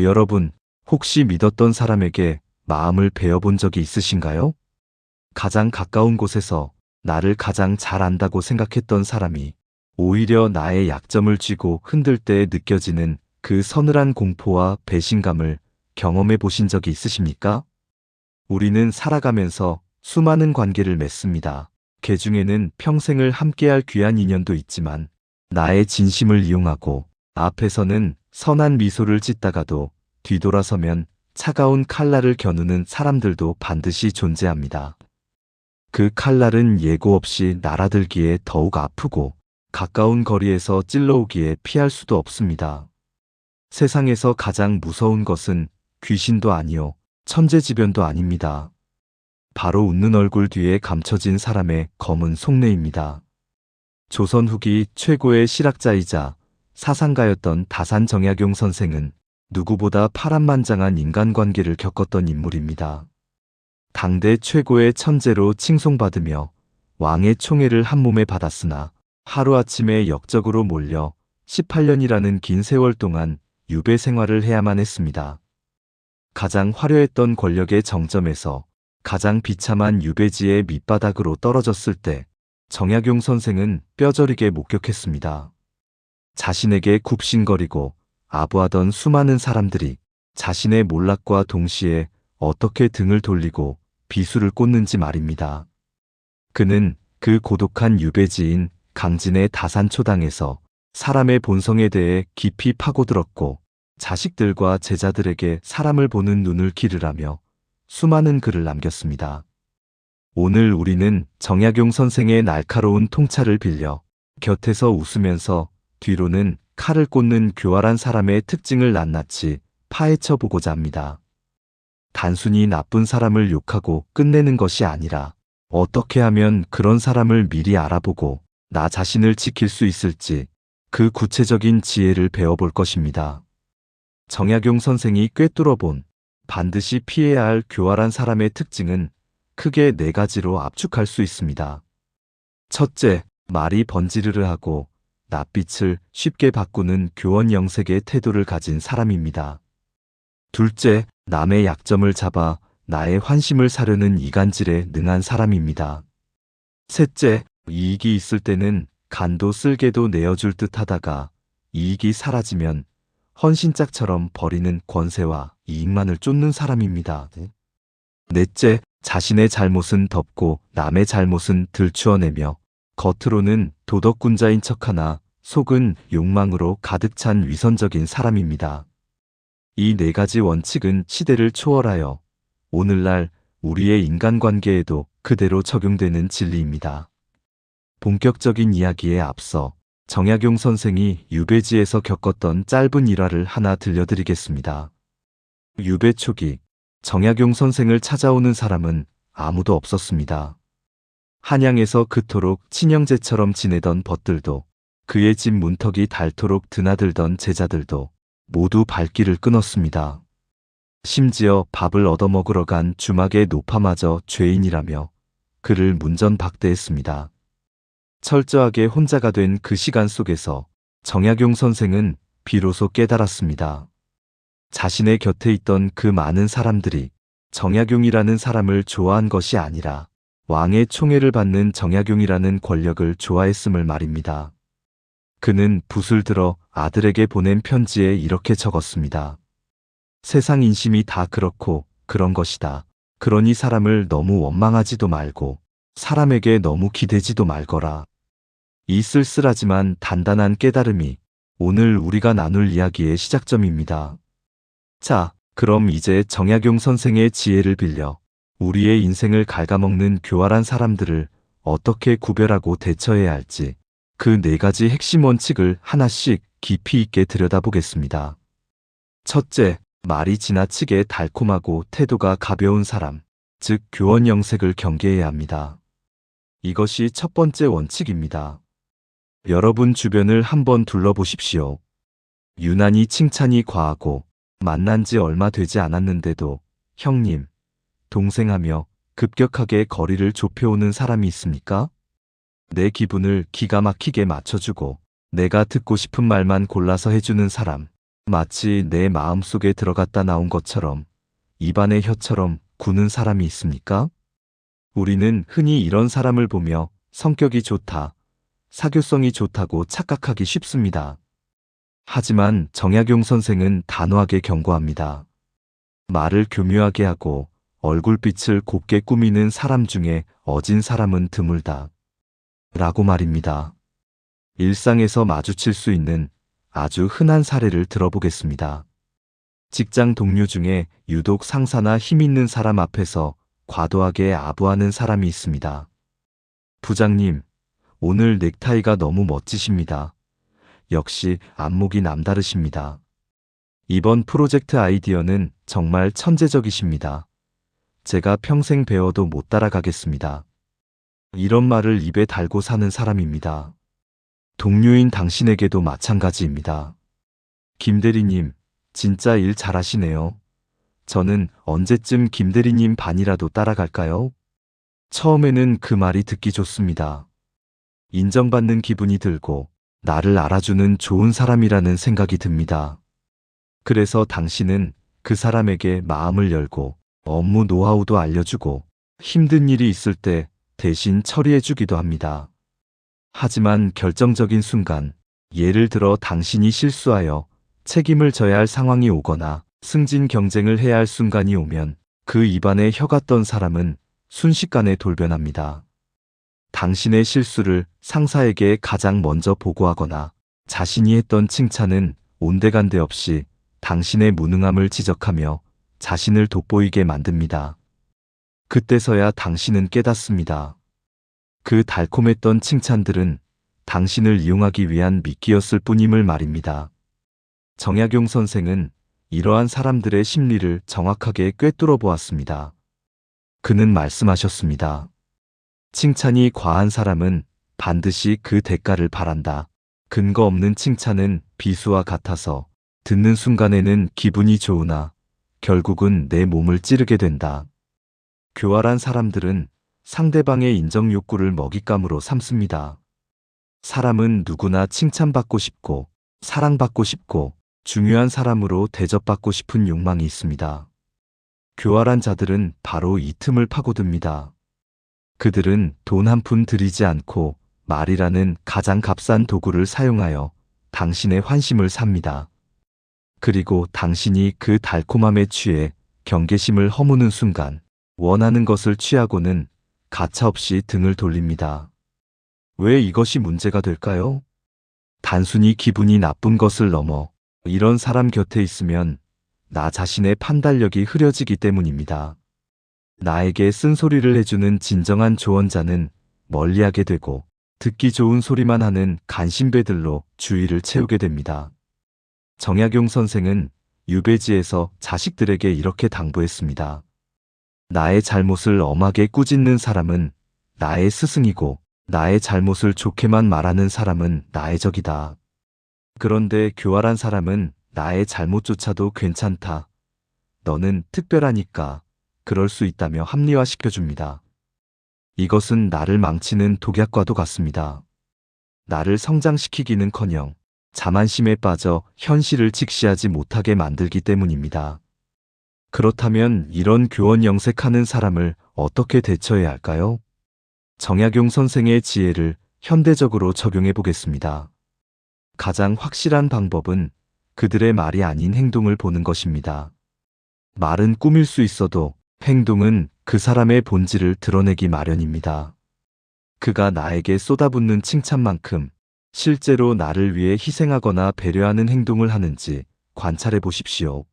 여러분, 혹시 믿었던 사람에게 마음을 베어본 적이 있으신가요? 가장 가까운 곳에서 나를 가장 잘 안다고 생각했던 사람이 오히려 나의 약점을 쥐고 흔들 때 느껴지는 그 서늘한 공포와 배신감을 경험해 보신 적이 있으십니까? 우리는 살아가면서 수많은 관계를 맺습니다. 그 중에는 평생을 함께할 귀한 인연도 있지만 나의 진심을 이용하고 앞에서는 선한 미소를 짓다가도 뒤돌아서면 차가운 칼날을 겨누는 사람들도 반드시 존재합니다. 그 칼날은 예고 없이 날아들기에 더욱 아프고 가까운 거리에서 찔러오기에 피할 수도 없습니다. 세상에서 가장 무서운 것은 귀신도 아니요, 천재지변도 아닙니다. 바로 웃는 얼굴 뒤에 감춰진 사람의 검은 속내입니다. 조선 후기 최고의 실학자이자 사상가였던 다산 정약용 선생은 누구보다 파란만장한 인간관계를 겪었던 인물입니다. 당대 최고의 천재로 칭송받으며 왕의 총애를 한몸에 받았으나 하루아침에 역적으로 몰려 18년이라는 긴 세월 동안 유배 생활을 해야만 했습니다. 가장 화려했던 권력의 정점에서 가장 비참한 유배지의 밑바닥으로 떨어졌을 때 정약용 선생은 뼈저리게 목격했습니다. 자신에게 굽신거리고 아부하던 수많은 사람들이 자신의 몰락과 동시에 어떻게 등을 돌리고 비수를 꽂는지 말입니다. 그는 그 고독한 유배지인 강진의 다산초당에서 사람의 본성에 대해 깊이 파고들었고 자식들과 제자들에게 사람을 보는 눈을 기르라며 수많은 글을 남겼습니다. 오늘 우리는 정약용 선생의 날카로운 통찰을 빌려 곁에서 웃으면서 뒤로는 칼을 꽂는 교활한 사람의 특징을 낱낱이 파헤쳐 보고자 합니다. 단순히 나쁜 사람을 욕하고 끝내는 것이 아니라 어떻게 하면 그런 사람을 미리 알아보고 나 자신을 지킬 수 있을지 그 구체적인 지혜를 배워볼 것입니다. 정약용 선생이 꿰뚫어본 반드시 피해야 할 교활한 사람의 특징은 크게 4가지로 압축할 수 있습니다. 첫째, 말이 번지르르하고 낯빛을 쉽게 바꾸는 교원 영색의 태도를 가진 사람입니다. 둘째, 남의 약점을 잡아 나의 환심을 사려는 이간질에 능한 사람입니다. 셋째, 이익이 있을 때는 간도 쓸개도 내어줄 듯 하다가 이익이 사라지면 헌신짝처럼 버리는 권세와 이익만을 쫓는 사람입니다. 넷째, 자신의 잘못은 덮고 남의 잘못은 들추어내며 겉으로는 도덕군자인 척하나 속은 욕망으로 가득 찬 위선적인 사람입니다. 이 4가지 원칙은 시대를 초월하여 오늘날 우리의 인간관계에도 그대로 적용되는 진리입니다. 본격적인 이야기에 앞서 정약용 선생이 유배지에서 겪었던 짧은 일화를 하나 들려드리겠습니다. 유배 초기 정약용 선생을 찾아오는 사람은 아무도 없었습니다. 한양에서 그토록 친형제처럼 지내던 벗들도 그의 집 문턱이 닳도록 드나들던 제자들도 모두 발길을 끊었습니다. 심지어 밥을 얻어먹으러 간 주막의 노파마저 죄인이라며 그를 문전박대했습니다. 철저하게 혼자가 된 그 시간 속에서 정약용 선생은 비로소 깨달았습니다. 자신의 곁에 있던 그 많은 사람들이 정약용이라는 사람을 좋아한 것이 아니라 왕의 총애를 받는 정약용이라는 권력을 좋아했음을 말입니다. 그는 붓을 들어 아들에게 보낸 편지에 이렇게 적었습니다. 세상 인심이 다 그렇고 그런 것이다. 그러니 사람을 너무 원망하지도 말고 사람에게 너무 기대지도 말거라. 이 쓸쓸하지만 단단한 깨달음이 오늘 우리가 나눌 이야기의 시작점입니다. 자, 그럼 이제 정약용 선생의 지혜를 빌려 우리의 인생을 갉아먹는 교활한 사람들을 어떻게 구별하고 대처해야 할지 그 4가지 핵심 원칙을 하나씩 깊이 있게 들여다보겠습니다. 첫째, 말이 지나치게 달콤하고 태도가 가벼운 사람, 즉 교원 영색을 경계해야 합니다. 이것이 첫 번째 원칙입니다. 여러분 주변을 한번 둘러보십시오. 유난히 칭찬이 과하고 만난 지 얼마 되지 않았는데도 형님, 동생하며 급격하게 거리를 좁혀오는 사람이 있습니까? 내 기분을 기가 막히게 맞춰주고 내가 듣고 싶은 말만 골라서 해주는 사람, 마치 내 마음속에 들어갔다 나온 것처럼 입안의 혀처럼 구는 사람이 있습니까? 우리는 흔히 이런 사람을 보며 성격이 좋다, 사교성이 좋다고 착각하기 쉽습니다. 하지만 정약용 선생은 단호하게 경고합니다. 말을 교묘하게 하고 얼굴빛을 곱게 꾸미는 사람 중에 어진 사람은 드물다. 라고 말입니다. 일상에서 마주칠 수 있는 아주 흔한 사례를 들어보겠습니다. 직장 동료 중에 유독 상사나 힘 있는 사람 앞에서 과도하게 아부하는 사람이 있습니다. 부장님, 오늘 넥타이가 너무 멋지십니다. 역시 안목이 남다르십니다. 이번 프로젝트 아이디어는 정말 천재적이십니다. 제가 평생 배워도 못 따라가겠습니다. 이런 말을 입에 달고 사는 사람입니다. 동료인 당신에게도 마찬가지입니다. 김 대리님, 진짜 일 잘하시네요. 저는 언제쯤 김 대리님 반이라도 따라갈까요? 처음에는 그 말이 듣기 좋습니다. 인정받는 기분이 들고 나를 알아주는 좋은 사람이라는 생각이 듭니다. 그래서 당신은 그 사람에게 마음을 열고 업무 노하우도 알려주고 힘든 일이 있을 때 대신 처리해주기도 합니다. 하지만 결정적인 순간, 예를 들어 당신이 실수하여 책임을 져야 할 상황이 오거나 승진 경쟁을 해야 할 순간이 오면 그 입안에 혀가 떤 사람은 순식간에 돌변합니다. 당신의 실수를 상사에게 가장 먼저 보고하거나 자신이 했던 칭찬은 온데간데 없이 당신의 무능함을 지적하며 자신을 돋보이게 만듭니다. 그때서야 당신은 깨닫습니다. 그 달콤했던 칭찬들은 당신을 이용하기 위한 미끼였을 뿐임을 말입니다. 정약용 선생은 이러한 사람들의 심리를 정확하게 꿰뚫어 보았습니다. 그는 말씀하셨습니다. 칭찬이 과한 사람은 반드시 그 대가를 바란다. 근거 없는 칭찬은 비수와 같아서 듣는 순간에는 기분이 좋으나 결국은 내 몸을 찌르게 된다. 교활한 사람들은 상대방의 인정 욕구를 먹잇감으로 삼습니다. 사람은 누구나 칭찬받고 싶고 사랑받고 싶고 중요한 사람으로 대접받고 싶은 욕망이 있습니다. 교활한 자들은 바로 이 틈을 파고듭니다. 그들은 돈 한 푼 들이지 않고 말이라는 가장 값싼 도구를 사용하여 당신의 환심을 삽니다. 그리고 당신이 그 달콤함에 취해 경계심을 허무는 순간 원하는 것을 취하고는 가차없이 등을 돌립니다. 왜 이것이 문제가 될까요? 단순히 기분이 나쁜 것을 넘어 이런 사람 곁에 있으면 나 자신의 판단력이 흐려지기 때문입니다. 나에게 쓴소리를 해주는 진정한 조언자는 멀리하게 되고 듣기 좋은 소리만 하는 간신배들로 주의를 채우게 됩니다. 정약용 선생은 유배지에서 자식들에게 이렇게 당부했습니다. 나의 잘못을 엄하게 꾸짖는 사람은 나의 스승이고 나의 잘못을 좋게만 말하는 사람은 나의 적이다. 그런데 교활한 사람은 나의 잘못조차도 괜찮다. 너는 특별하니까 그럴 수 있다며 합리화시켜줍니다. 이것은 나를 망치는 독약과도 같습니다. 나를 성장시키기는커녕 자만심에 빠져 현실을 직시하지 못하게 만들기 때문입니다. 그렇다면 이런 교원 영색하는 사람을 어떻게 대처해야 할까요? 정약용 선생의 지혜를 현대적으로 적용해 보겠습니다. 가장 확실한 방법은 그들의 말이 아닌 행동을 보는 것입니다. 말은 꾸밀 수 있어도 행동은 그 사람의 본질을 드러내기 마련입니다. 그가 나에게 쏟아붓는 칭찬만큼 실제로 나를 위해 희생하거나 배려하는 행동을 하는지 관찰해 보십시오.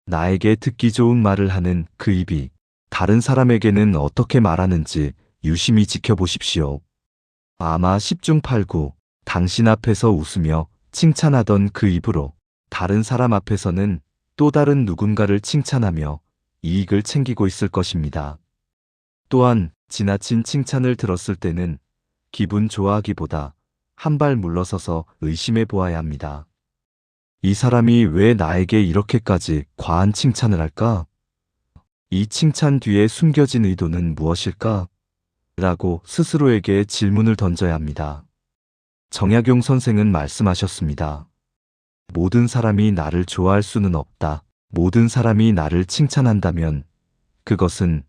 나에게 듣기 좋은 말을 하는 그 입이 다른 사람에게는 어떻게 말하는지 유심히 지켜보십시오. 아마 10중 8구 당신 앞에서 웃으며 칭찬하던 그 입으로 다른 사람 앞에서는 또 다른 누군가를 칭찬하며 이익을 챙기고 있을 것입니다. 또한 지나친 칭찬을 들었을 때는 기분 좋아하기보다 한 발 물러서서 의심해 보아야 합니다. 이 사람이 왜 나에게 이렇게까지 과한 칭찬을 할까? 이 칭찬 뒤에 숨겨진 의도는 무엇일까? 라고 스스로에게 질문을 던져야 합니다. 정약용 선생은 말씀하셨습니다. 모든 사람이 나를 좋아할 수는 없다. 모든 사람이 나를 칭찬한다면 그것은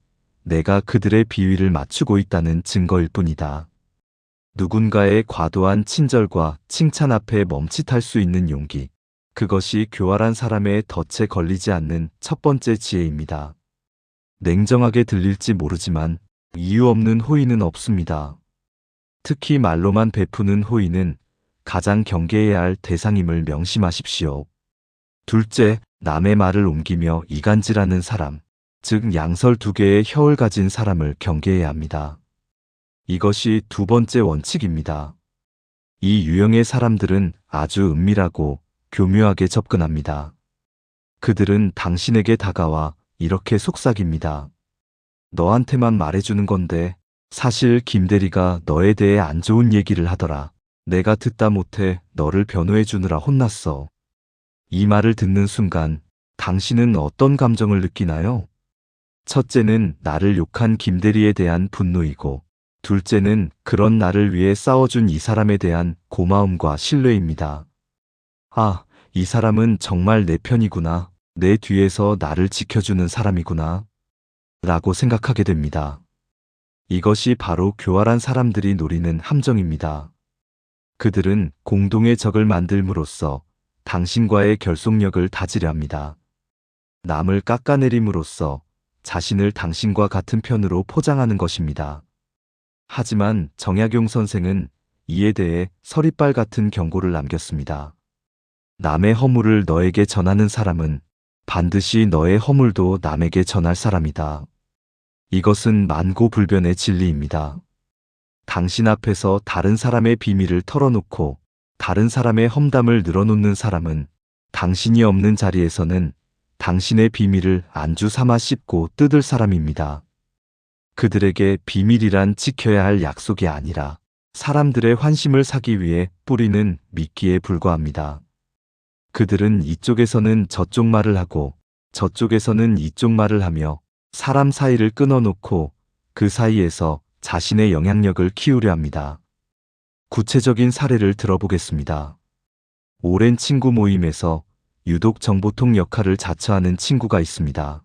내가 그들의 비위를 맞추고 있다는 증거일 뿐이다. 누군가의 과도한 친절과 칭찬 앞에 멈칫할 수 있는 용기. 그것이 교활한 사람의 덫에 걸리지 않는 첫 번째 지혜입니다. 냉정하게 들릴지 모르지만 이유 없는 호의는 없습니다. 특히 말로만 베푸는 호의는 가장 경계해야 할 대상임을 명심하십시오. 둘째, 남의 말을 옮기며 이간질하는 사람, 즉 양설 두 개의 혀를 가진 사람을 경계해야 합니다. 이것이 두 번째 원칙입니다. 이 유형의 사람들은 아주 은밀하고 교묘하게 접근합니다. 그들은 당신에게 다가와 이렇게 속삭입니다. 너한테만 말해주는 건데 사실 김대리가 너에 대해 안 좋은 얘기를 하더라. 내가 듣다 못해 너를 변호해 주느라 혼났어. 이 말을 듣는 순간 당신은 어떤 감정을 느끼나요? 첫째는 나를 욕한 김대리에 대한 분노이고, 둘째는 그런 나를 위해 싸워준 이 사람에 대한 고마움과 신뢰입니다. 아, 이 사람은 정말 내 편이구나. 내 뒤에서 나를 지켜주는 사람이구나. 라고 생각하게 됩니다. 이것이 바로 교활한 사람들이 노리는 함정입니다. 그들은 공동의 적을 만들므로써 당신과의 결속력을 다지려 합니다. 남을 깎아내림으로써 자신을 당신과 같은 편으로 포장하는 것입니다. 하지만 정약용 선생은 이에 대해 서리빨 같은 경고를 남겼습니다. 남의 허물을 너에게 전하는 사람은 반드시 너의 허물도 남에게 전할 사람이다. 이것은 만고불변의 진리입니다. 당신 앞에서 다른 사람의 비밀을 털어놓고 다른 사람의 험담을 늘어놓는 사람은 당신이 없는 자리에서는 당신의 비밀을 안주 삼아 씹고 뜯을 사람입니다. 그들에게 비밀이란 지켜야 할 약속이 아니라 사람들의 환심을 사기 위해 뿌리는 미끼에 불과합니다. 그들은 이쪽에서는 저쪽 말을 하고 저쪽에서는 이쪽 말을 하며 사람 사이를 끊어놓고 그 사이에서 자신의 영향력을 키우려 합니다. 구체적인 사례를 들어보겠습니다. 오랜 친구 모임에서 유독 정보통 역할을 자처하는 친구가 있습니다.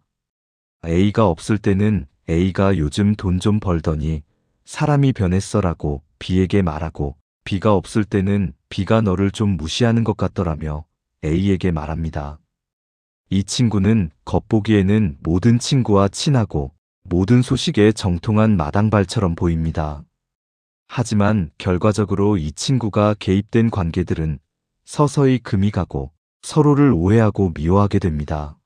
A가 없을 때는 A가 요즘 돈 좀 벌더니 사람이 변했어라고 B에게 말하고, B가 없을 때는 B가 너를 좀 무시하는 것 같더라며 A에게 말합니다. 이 친구는 겉보기에는 모든 친구와 친하고 모든 소식에 정통한 마당발처럼 보입니다. 하지만 결과적으로 이 친구가 개입된 관계들은 서서히 금이 가고 서로를 오해하고 미워하게 됩니다.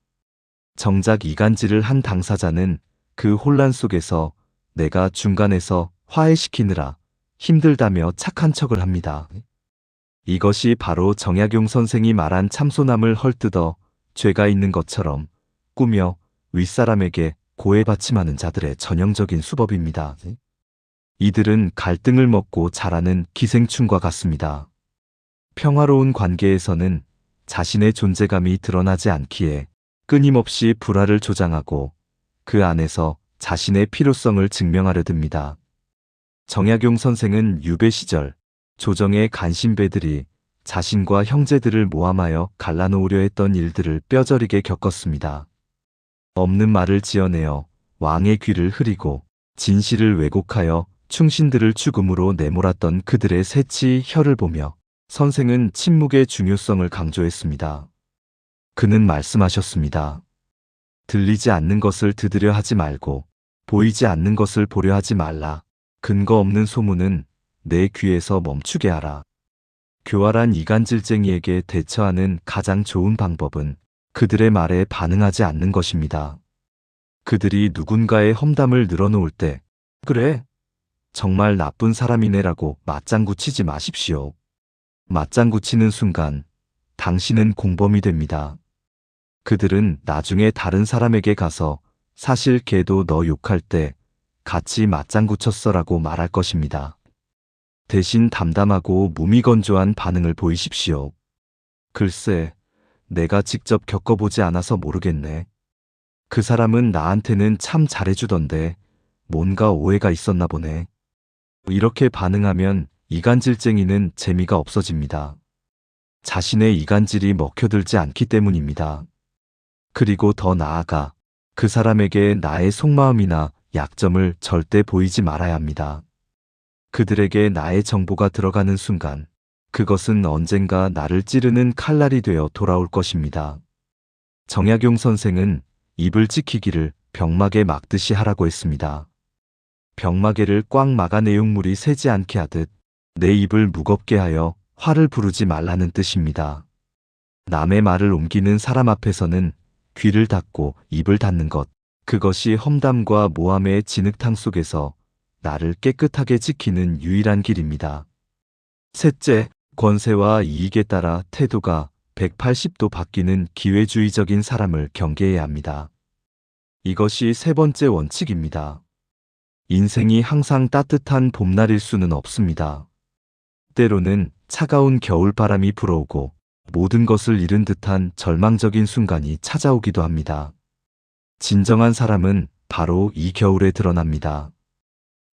정작 이간질을 한 당사자는 그 혼란 속에서 내가 중간에서 화해시키느라 힘들다며 착한 척을 합니다. 이것이 바로 정약용 선생이 말한 참소남을 헐뜯어 죄가 있는 것처럼 꾸며 윗사람에게 고해받침하는 자들의 전형적인 수법입니다. 이들은 갈등을 먹고 자라는 기생충과 같습니다. 평화로운 관계에서는 자신의 존재감이 드러나지 않기에 끊임없이 불화를 조장하고 그 안에서 자신의 필요성을 증명하려 듭니다. 정약용 선생은 유배 시절 조정의 간신배들이 자신과 형제들을 모함하여 갈라놓으려 했던 일들을 뼈저리게 겪었습니다. 없는 말을 지어내어 왕의 귀를 흐리고 진실을 왜곡하여 충신들을 죽음으로 내몰았던 그들의 새치 혀를 보며 선생은 침묵의 중요성을 강조했습니다. 그는 말씀하셨습니다. 들리지 않는 것을 들으려 하지 말고 보이지 않는 것을 보려 하지 말라. 근거 없는 소문은 내 귀에서 멈추게 하라. 교활한 이간질쟁이에게 대처하는 가장 좋은 방법은 그들의 말에 반응하지 않는 것입니다. 그들이 누군가의 험담을 늘어놓을 때 그래, 정말 나쁜 사람이네라고 맞장구 치지 마십시오. 맞장구 치는 순간 당신은 공범이 됩니다. 그들은 나중에 다른 사람에게 가서 사실 걔도 너 욕할 때 같이 맞장구 쳤어라고 말할 것입니다. 대신 담담하고 무미건조한 반응을 보이십시오. 글쎄, 내가 직접 겪어보지 않아서 모르겠네. 그 사람은 나한테는 참 잘해주던데 뭔가 오해가 있었나 보네. 이렇게 반응하면 이간질쟁이는 재미가 없어집니다. 자신의 이간질이 먹혀들지 않기 때문입니다. 그리고 더 나아가 그 사람에게 나의 속마음이나 약점을 절대 보이지 말아야 합니다. 그들에게 나의 정보가 들어가는 순간 그것은 언젠가 나를 찌르는 칼날이 되어 돌아올 것입니다. 정약용 선생은 입을 지키기를 병마개 막듯이 하라고 했습니다. 병마개를 꽉 막아 내용물이 새지 않게 하듯 내 입을 무겁게 하여 화를 부르지 말라는 뜻입니다. 남의 말을 옮기는 사람 앞에서는 귀를 닫고 입을 닫는 것, 그것이 험담과 모함의 진흙탕 속에서 나를 깨끗하게 지키는 유일한 길입니다. 셋째, 권세와 이익에 따라 태도가 180도 바뀌는 기회주의적인 사람을 경계해야 합니다. 이것이 세 번째 원칙입니다. 인생이 항상 따뜻한 봄날일 수는 없습니다. 때로는 차가운 겨울바람이 불어오고 모든 것을 잃은 듯한 절망적인 순간이 찾아오기도 합니다. 진정한 사람은 바로 이 겨울에 드러납니다.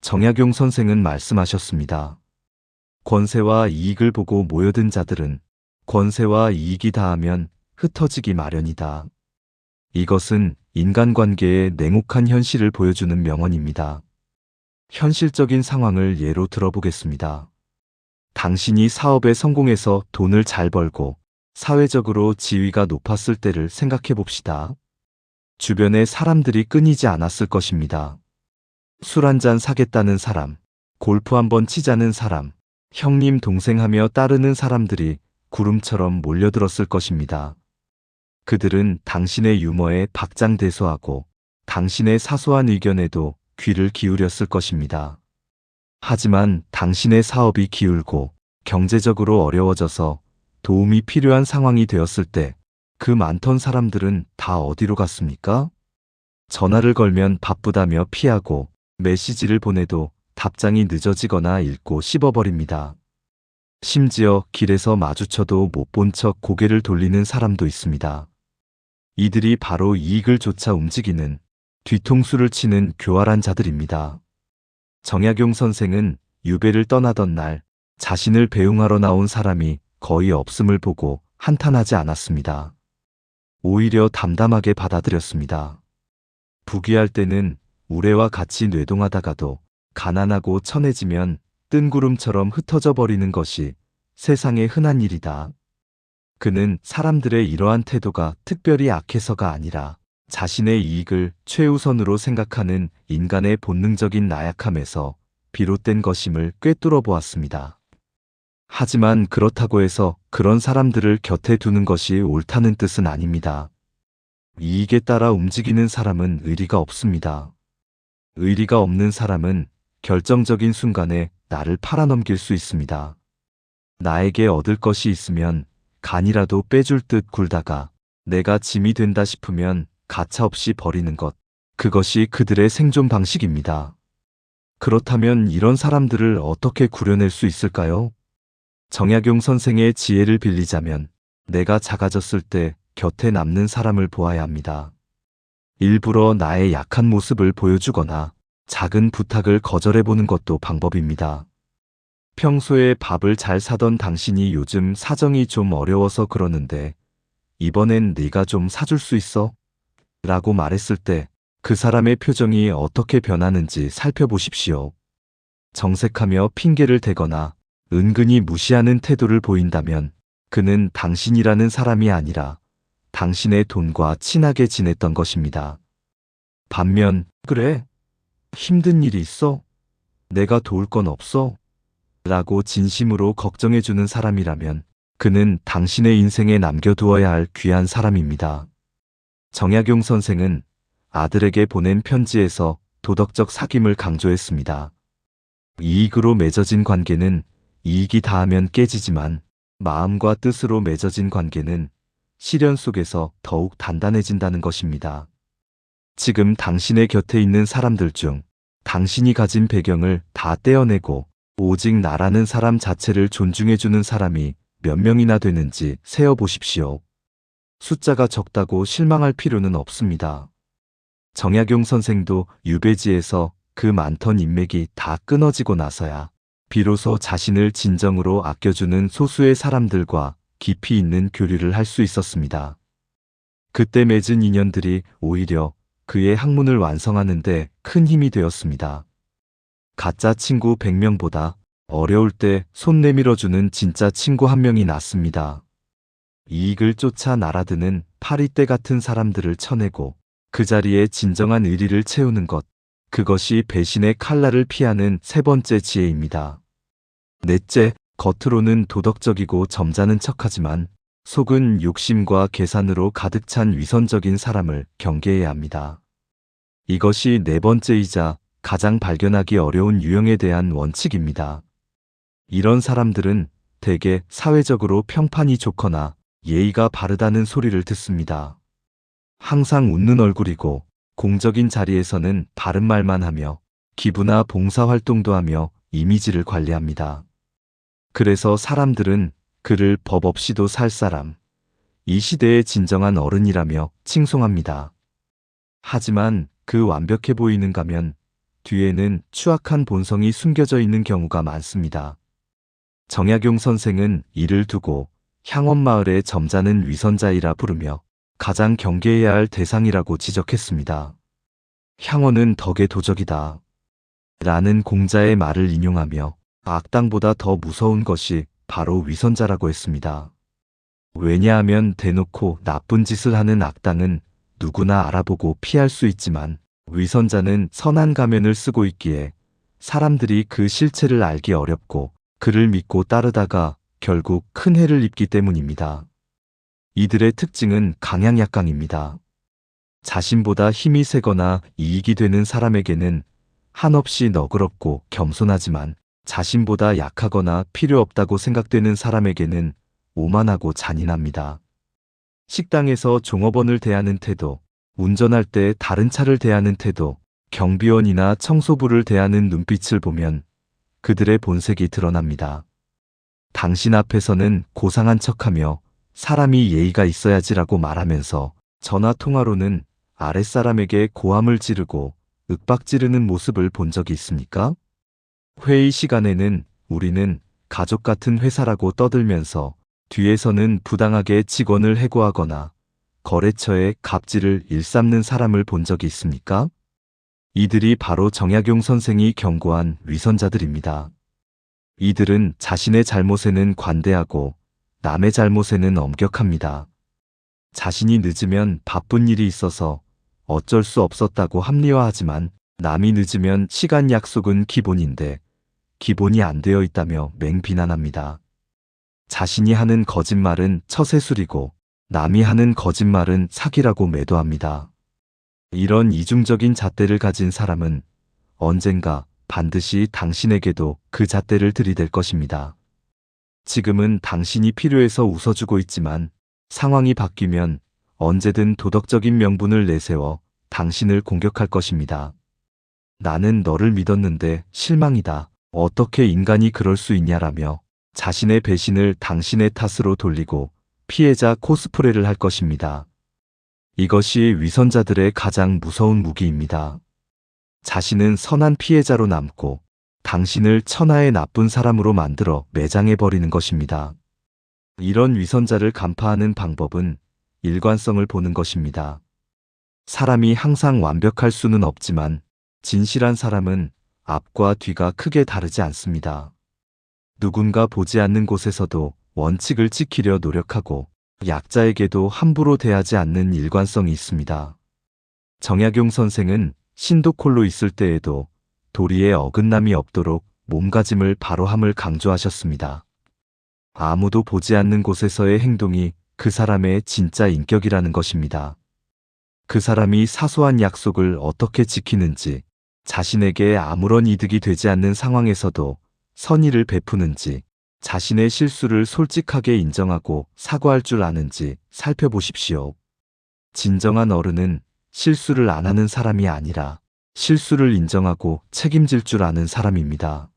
정약용 선생은 말씀하셨습니다. 권세와 이익을 보고 모여든 자들은 권세와 이익이 닿으면 흩어지기 마련이다. 이것은 인간관계의 냉혹한 현실을 보여주는 명언입니다. 현실적인 상황을 예로 들어보겠습니다. 당신이 사업에 성공해서 돈을 잘 벌고 사회적으로 지위가 높았을 때를 생각해 봅시다. 주변에 사람들이 끊이지 않았을 것입니다. 술 한잔 사겠다는 사람, 골프 한번 치자는 사람, 형님 동생 하며 따르는 사람들이 구름처럼 몰려들었을 것입니다. 그들은 당신의 유머에 박장대소하고 당신의 사소한 의견에도 귀를 기울였을 것입니다. 하지만 당신의 사업이 기울고 경제적으로 어려워져서 도움이 필요한 상황이 되었을 때 그 많던 사람들은 다 어디로 갔습니까? 전화를 걸면 바쁘다며 피하고 메시지를 보내도 답장이 늦어지거나 읽고 씹어버립니다. 심지어 길에서 마주쳐도 못 본 척 고개를 돌리는 사람도 있습니다. 이들이 바로 이익을 쫓아 움직이는 뒤통수를 치는 교활한 자들입니다. 정약용 선생은 유배를 떠나던 날 자신을 배웅하러 나온 사람이 거의 없음을 보고 한탄하지 않았습니다. 오히려 담담하게 받아들였습니다. 부귀할 때는 우레와 같이 뇌동하다가도 가난하고 천해지면 뜬구름처럼 흩어져 버리는 것이 세상에 흔한 일이다. 그는 사람들의 이러한 태도가 특별히 악해서가 아니라 자신의 이익을 최우선으로 생각하는 인간의 본능적인 나약함에서 비롯된 것임을 꿰뚫어 보았습니다. 하지만 그렇다고 해서 그런 사람들을 곁에 두는 것이 옳다는 뜻은 아닙니다. 이익에 따라 움직이는 사람은 의리가 없습니다. 의리가 없는 사람은 결정적인 순간에 나를 팔아넘길 수 있습니다. 나에게 얻을 것이 있으면 간이라도 빼줄 듯 굴다가 내가 짐이 된다 싶으면 가차없이 버리는 것, 그것이 그들의 생존 방식입니다. 그렇다면 이런 사람들을 어떻게 구려낼 수 있을까요? 정약용 선생의 지혜를 빌리자면 내가 작아졌을 때 곁에 남는 사람을 보아야 합니다. 일부러 나의 약한 모습을 보여주거나 작은 부탁을 거절해보는 것도 방법입니다. 평소에 밥을 잘 사던 당신이 요즘 사정이 좀 어려워서 그러는데 이번엔 네가 좀 사줄 수 있어? 라고 말했을 때 그 사람의 표정이 어떻게 변하는지 살펴보십시오. 정색하며 핑계를 대거나 은근히 무시하는 태도를 보인다면 그는 당신이라는 사람이 아니라 당신의 돈과 친하게 지냈던 것입니다. 반면 그래? 힘든 일이 있어? 내가 도울 건 없어? 라고 진심으로 걱정해주는 사람이라면 그는 당신의 인생에 남겨두어야 할 귀한 사람입니다. 정약용 선생은 아들에게 보낸 편지에서 도덕적 사귐을 강조했습니다. 이익으로 맺어진 관계는 이익이 닿으면 깨지지만 마음과 뜻으로 맺어진 관계는 시련 속에서 더욱 단단해진다는 것입니다. 지금 당신의 곁에 있는 사람들 중 당신이 가진 배경을 다 떼어내고 오직 나라는 사람 자체를 존중해주는 사람이 몇 명이나 되는지 세어보십시오. 숫자가 적다고 실망할 필요는 없습니다. 정약용 선생도 유배지에서 그 많던 인맥이 다 끊어지고 나서야 비로소 자신을 진정으로 아껴주는 소수의 사람들과 깊이 있는 교류를 할 수 있었습니다. 그때 맺은 인연들이 오히려 그의 학문을 완성하는데 큰 힘이 되었습니다. 가짜 친구 100명보다 어려울 때 손 내밀어주는 진짜 친구 한 명이 낫습니다. 이익을 쫓아 날아드는 파리떼 같은 사람들을 쳐내고 그 자리에 진정한 의리를 채우는 것, 그것이 배신의 칼날을 피하는 세 번째 지혜입니다. 넷째, 겉으로는 도덕적이고 점잖은 척하지만 속은 욕심과 계산으로 가득 찬 위선적인 사람을 경계해야 합니다. 이것이 네 번째이자 가장 발견하기 어려운 유형에 대한 원칙입니다. 이런 사람들은 대개 사회적으로 평판이 좋거나 예의가 바르다는 소리를 듣습니다. 항상 웃는 얼굴이고 공적인 자리에서는 바른 말만 하며 기부나 봉사활동도 하며 이미지를 관리합니다. 그래서 사람들은 그를 법 없이도 살 사람, 이 시대의 진정한 어른이라며 칭송합니다. 하지만 그 완벽해 보이는 가면 뒤에는 추악한 본성이 숨겨져 있는 경우가 많습니다. 정약용 선생은 이를 두고 향원마을의 점잖은 위선자이라 부르며 가장 경계해야 할 대상이라고 지적했습니다. 향원은 덕의 도적이다. 라는 공자의 말을 인용하며 악당보다 더 무서운 것이 바로 위선자라고 했습니다. 왜냐하면 대놓고 나쁜 짓을 하는 악당은 누구나 알아보고 피할 수 있지만 위선자는 선한 가면을 쓰고 있기에 사람들이 그 실체를 알기 어렵고 그를 믿고 따르다가 결국 큰 해를 입기 때문입니다. 이들의 특징은 강약약강입니다. 자신보다 힘이 세거나 이익이 되는 사람에게는 한없이 너그럽고 겸손하지만 자신보다 약하거나 필요 없다고 생각되는 사람에게는 오만하고 잔인합니다. 식당에서 종업원을 대하는 태도, 운전할 때 다른 차를 대하는 태도, 경비원이나 청소부를 대하는 눈빛을 보면 그들의 본색이 드러납니다. 당신 앞에서는 고상한 척하며 사람이 예의가 있어야지라고 말하면서 전화 통화로는 아랫사람에게 고함을 지르고 윽박지르는 모습을 본 적이 있습니까? 회의 시간에는 우리는 가족 같은 회사라고 떠들면서 뒤에서는 부당하게 직원을 해고하거나 거래처에 갑질을 일삼는 사람을 본 적이 있습니까? 이들이 바로 정약용 선생이 경고한 위선자들입니다. 이들은 자신의 잘못에는 관대하고 남의 잘못에는 엄격합니다. 자신이 늦으면 바쁜 일이 있어서 어쩔 수 없었다고 합리화하지만 남이 늦으면 시간 약속은 기본인데 기본이 안 되어 있다며 맹비난합니다. 자신이 하는 거짓말은 처세술이고 남이 하는 거짓말은 사기라고 매도합니다. 이런 이중적인 잣대를 가진 사람은 언젠가 반드시 당신에게도 그 잣대를 들이댈 것입니다. 지금은 당신이 필요해서 웃어주고 있지만 상황이 바뀌면 언제든 도덕적인 명분을 내세워 당신을 공격할 것입니다. 나는 너를 믿었는데 실망이다. 어떻게 인간이 그럴 수 있냐라며 자신의 배신을 당신의 탓으로 돌리고 피해자 코스프레를 할 것입니다. 이것이 위선자들의 가장 무서운 무기입니다. 자신은 선한 피해자로 남고 당신을 천하의 나쁜 사람으로 만들어 매장해버리는 것입니다. 이런 위선자를 간파하는 방법은 일관성을 보는 것입니다. 사람이 항상 완벽할 수는 없지만 진실한 사람은 앞과 뒤가 크게 다르지 않습니다. 누군가 보지 않는 곳에서도 원칙을 지키려 노력하고 약자에게도 함부로 대하지 않는 일관성이 있습니다. 정약용 선생은 신도콜로 있을 때에도 도리에 어긋남이 없도록 몸가짐을 바로함을 강조하셨습니다. 아무도 보지 않는 곳에서의 행동이 그 사람의 진짜 인격이라는 것입니다. 그 사람이 사소한 약속을 어떻게 지키는지, 자신에게 아무런 이득이 되지 않는 상황에서도 선의를 베푸는지, 자신의 실수를 솔직하게 인정하고 사과할 줄 아는지 살펴보십시오. 진정한 어른은 실수를 안 하는 사람이 아니라 실수를 인정하고 책임질 줄 아는 사람입니다.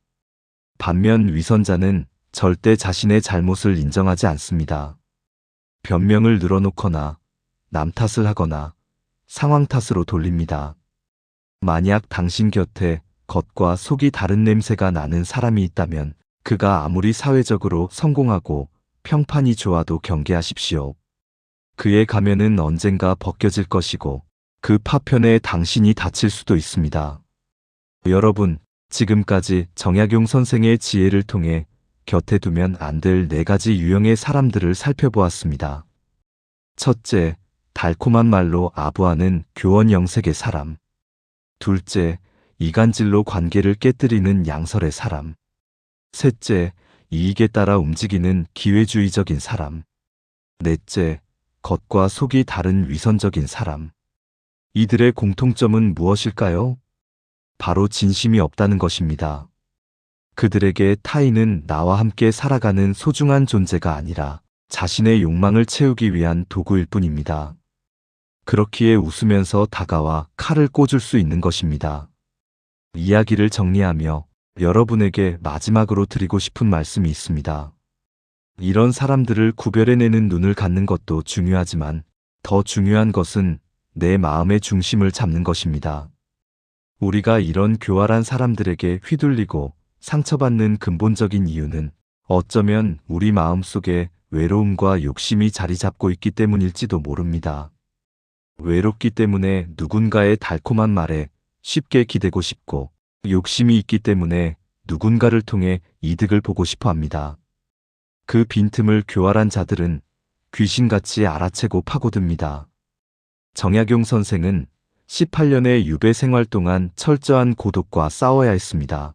반면 위선자는 절대 자신의 잘못을 인정하지 않습니다. 변명을 늘어놓거나 남 탓을 하거나 상황 탓으로 돌립니다. 만약 당신 곁에 겉과 속이 다른 냄새가 나는 사람이 있다면 그가 아무리 사회적으로 성공하고 평판이 좋아도 경계하십시오. 그의 가면은 언젠가 벗겨질 것이고 그 파편에 당신이 다칠 수도 있습니다. 여러분, 지금까지 정약용 선생의 지혜를 통해 곁에 두면 안 될 4가지 유형의 사람들을 살펴보았습니다. 첫째, 달콤한 말로 아부하는 교원 영색의 사람. 둘째, 이간질로 관계를 깨뜨리는 양설의 사람. 셋째, 이익에 따라 움직이는 기회주의적인 사람. 넷째, 겉과 속이 다른 위선적인 사람. 이들의 공통점은 무엇일까요? 바로 진심이 없다는 것입니다. 그들에게 타인은 나와 함께 살아가는 소중한 존재가 아니라 자신의 욕망을 채우기 위한 도구일 뿐입니다. 그렇기에 웃으면서 다가와 칼을 꽂을 수 있는 것입니다. 이야기를 정리하며 여러분에게 마지막으로 드리고 싶은 말씀이 있습니다. 이런 사람들을 구별해내는 눈을 갖는 것도 중요하지만 더 중요한 것은 내 마음의 중심을 잡는 것입니다. 우리가 이런 교활한 사람들에게 휘둘리고 상처받는 근본적인 이유는 어쩌면 우리 마음속에 외로움과 욕심이 자리 잡고 있기 때문일지도 모릅니다. 외롭기 때문에 누군가의 달콤한 말에 쉽게 기대고 싶고 욕심이 있기 때문에 누군가를 통해 이득을 보고 싶어 합니다. 그 빈틈을 교활한 자들은 귀신같이 알아채고 파고듭니다. 정약용 선생은 18년의 유배 생활 동안 철저한 고독과 싸워야 했습니다.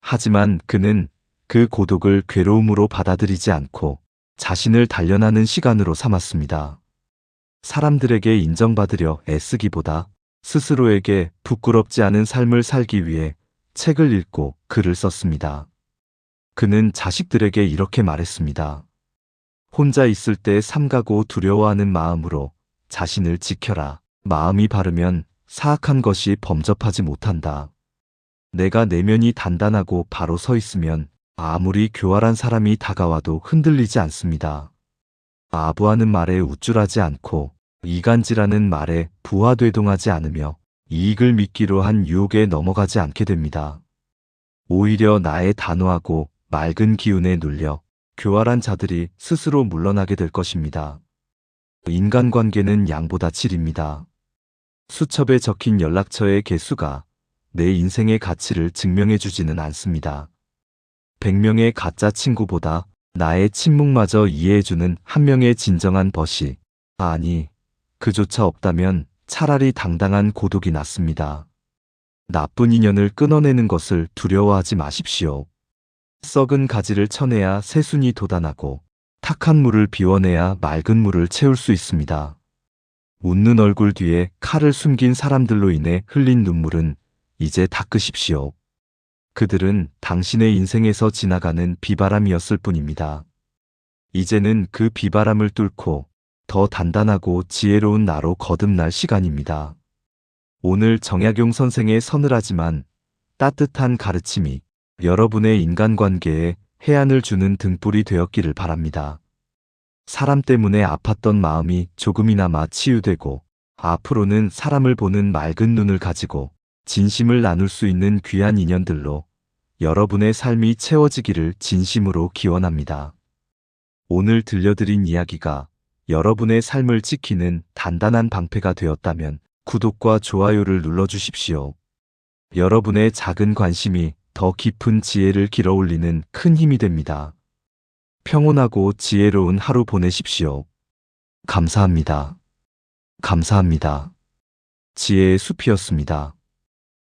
하지만 그는 그 고독을 괴로움으로 받아들이지 않고 자신을 단련하는 시간으로 삼았습니다. 사람들에게 인정받으려 애쓰기보다 스스로에게 부끄럽지 않은 삶을 살기 위해 책을 읽고 글을 썼습니다. 그는 자식들에게 이렇게 말했습니다. 혼자 있을 때 삼가고 두려워하는 마음으로 자신을 지켜라. 마음이 바르면 사악한 것이 범접하지 못한다. 내가 내면이 단단하고 바로 서 있으면 아무리 교활한 사람이 다가와도 흔들리지 않습니다. 아부하는 말에 우쭐하지 않고 이간질하는 말에 부하되동하지 않으며 이익을 미끼로 한 유혹에 넘어가지 않게 됩니다. 오히려 나의 단호하고 맑은 기운에 눌려 교활한 자들이 스스로 물러나게 될 것입니다. 인간관계는 양보다 질입니다. 수첩에 적힌 연락처의 개수가 내 인생의 가치를 증명해주지는 않습니다. 100명의 가짜 친구보다 나의 침묵마저 이해해주는 한 명의 진정한 벗이, 아니, 그조차 없다면 차라리 당당한 고독이 낫습니다. 나쁜 인연을 끊어내는 것을 두려워하지 마십시오. 썩은 가지를 쳐내야 새순이 돋아나고 탁한 물을 비워내야 맑은 물을 채울 수 있습니다. 웃는 얼굴 뒤에 칼을 숨긴 사람들로 인해 흘린 눈물은 이제 닦으십시오. 그들은 당신의 인생에서 지나가는 비바람이었을 뿐입니다. 이제는 그 비바람을 뚫고 더 단단하고 지혜로운 나로 거듭날 시간입니다. 오늘 정약용 선생의 서늘하지만 따뜻한 가르침이 여러분의 인간관계에 해안을 주는 등불이 되었기를 바랍니다. 사람 때문에 아팠던 마음이 조금이나마 치유되고 앞으로는 사람을 보는 맑은 눈을 가지고 진심을 나눌 수 있는 귀한 인연들로 여러분의 삶이 채워지기를 진심으로 기원합니다. 오늘 들려드린 이야기가 여러분의 삶을 지키는 단단한 방패가 되었다면 구독과 좋아요를 눌러주십시오. 여러분의 작은 관심이 더 깊은 지혜를 길어올리는 큰 힘이 됩니다. 평온하고 지혜로운 하루 보내십시오. 감사합니다. 감사합니다. 지혜의 숲이었습니다.